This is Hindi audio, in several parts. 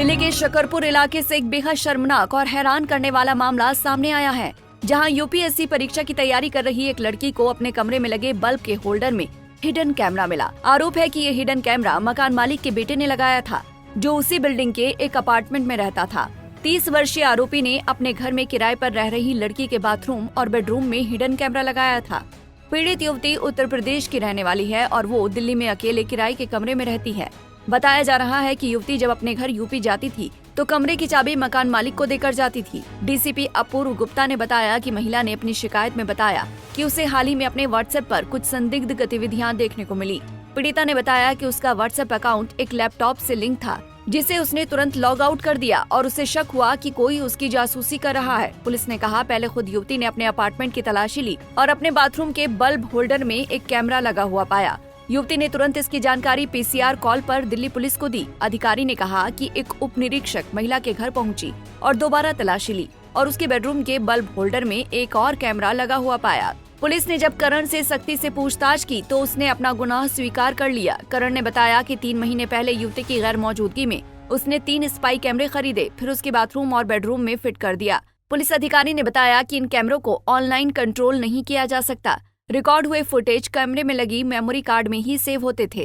दिल्ली के शकरपुर इलाके से एक बेहद शर्मनाक और हैरान करने वाला मामला सामने आया है, जहां यूपीएससी परीक्षा की तैयारी कर रही एक लड़की को अपने कमरे में लगे बल्ब के होल्डर में हिडन कैमरा मिला। आरोप है कि ये हिडन कैमरा मकान मालिक के बेटे ने लगाया था, जो उसी बिल्डिंग के एक अपार्टमेंट में रहता था। 30 वर्षीय आरोपी ने अपने घर में किराए पर रह रही लड़की के बाथरूम और बेडरूम में हिडन कैमरा लगाया था। पीड़ित युवती उत्तर प्रदेश की रहने वाली है और वो दिल्ली में अकेले किराए के कमरे में रहती है। बताया जा रहा है कि युवती जब अपने घर यूपी जाती थी तो कमरे की चाबी मकान मालिक को देकर जाती थी। डीसीपी अपूर्व गुप्ता ने बताया कि महिला ने अपनी शिकायत में बताया कि उसे हाल ही में अपने व्हाट्सएप पर कुछ संदिग्ध गतिविधियां देखने को मिली। पीड़िता ने बताया कि उसका व्हाट्सएप अकाउंट एक लैपटॉप से लिंक था, जिसे उसने तुरंत लॉग आउट कर दिया और उसे शक हुआ कि कोई उसकी जासूसी कर रहा है। पुलिस ने कहा, पहले खुद युवती ने अपने अपार्टमेंट की तलाशी ली और अपने बाथरूम के बल्ब होल्डर में एक कैमरा लगा हुआ पाया। युवती ने तुरंत इसकी जानकारी पीसीआर कॉल पर दिल्ली पुलिस को दी। अधिकारी ने कहा कि एक उप निरीक्षक महिला के घर पहुंची और दोबारा तलाशी ली और उसके बेडरूम के बल्ब होल्डर में एक और कैमरा लगा हुआ पाया। पुलिस ने जब करण से सख्ती से पूछताछ की तो उसने अपना गुनाह स्वीकार कर लिया। करण ने बताया कि 3 महीने पहले युवती की गैर मौजूदगी में उसने 3 स्पाई कैमरे खरीदे, फिर उसके बाथरूम और बेडरूम में फिट कर दिया। पुलिस अधिकारी ने बताया कि इन कैमरों को ऑनलाइन कंट्रोल नहीं किया जा सकता। रिकॉर्ड हुए फुटेज कैमरे में लगी मेमोरी कार्ड में ही सेव होते थे।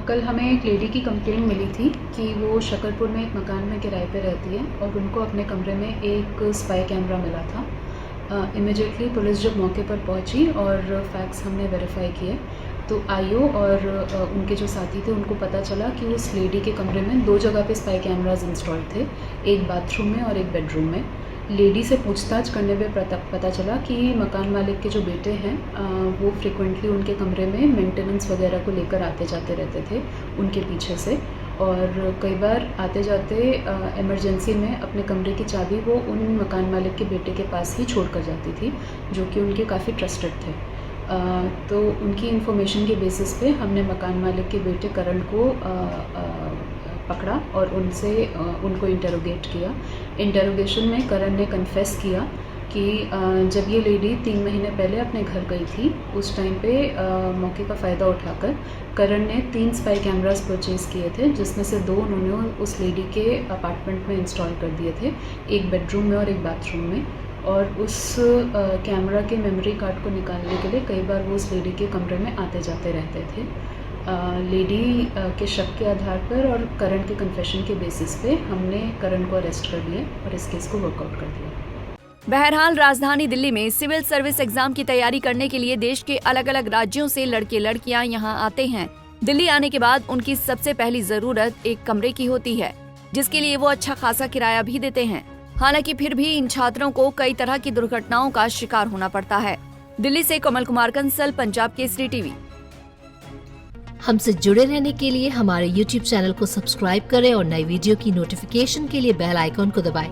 कल हमें एक लेडी की कंप्लेंट मिली थी कि वो शकरपुर में एक मकान में किराए पे रहती है और उनको अपने कमरे में एक स्पाई कैमरा मिला था। इमीडिएटली पुलिस जब मौके पर पहुंची और फैक्ट्स हमने वेरीफाई किए तो आईओ और उनके जो साथी थे उनको पता चला कि उस लेडी के कमरे में 2 जगह पे स्पाई कैमराज इंस्टॉल थे, एक बाथरूम में और एक बेडरूम में। लेडी से पूछताछ करने में पता चला कि मकान मालिक के जो बेटे हैं वो फ्रिक्वेंटली उनके कमरे में मेंटेनेंस वगैरह को लेकर आते जाते रहते थे उनके पीछे से, और कई बार आते जाते इमरजेंसी में अपने कमरे की चाबी वो उन मकान मालिक के बेटे के पास ही छोड़ कर जाती थी, जो कि उनके काफ़ी ट्रस्टेड थे। तो उनकी इन्फॉर्मेशन के बेसिस पे हमने मकान मालिक के बेटे करण को पकड़ा और उनको इंटरोगेट किया। इंटरोगेशन में करण ने कन्फेस किया कि जब ये लेडी 3 महीने पहले अपने घर गई थी, उस टाइम पे मौके का फ़ायदा उठाकर करण ने 3 स्पाई कैमरास परचेज़ किए थे, जिसमें से 2 उन्होंने उस लेडी के अपार्टमेंट में इंस्टॉल कर दिए थे, एक बेडरूम में और एक बाथरूम में। और उस कैमरा के मेमोरी कार्ड को निकालने के लिए कई बार वो उस लेडी के कमरे में आते जाते रहते थे। लेडी के शक के आधार पर और करण के कन्फेशन के बेसिस पे हमने करण को अरेस्ट कर लिया और इस केस को वर्कआउट कर दिया। बहरहाल, राजधानी दिल्ली में सिविल सर्विस एग्जाम की तैयारी करने के लिए देश के अलग अलग राज्यों से लड़के लड़कियां यहां आते हैं। दिल्ली आने के बाद उनकी सबसे पहली जरूरत एक कमरे की होती है, जिसके लिए वो अच्छा खासा किराया भी देते हैं। हालांकि फिर भी इन छात्रों को कई तरह की दुर्घटनाओं का शिकार होना पड़ता है। दिल्ली से कमल कुमार कंसल, पंजाब केसरी टीवी। हमसे जुड़े रहने के लिए हमारे YouTube चैनल को सब्सक्राइब करें और नई वीडियो की नोटिफिकेशन के लिए बेल आइकॉन को दबाएं।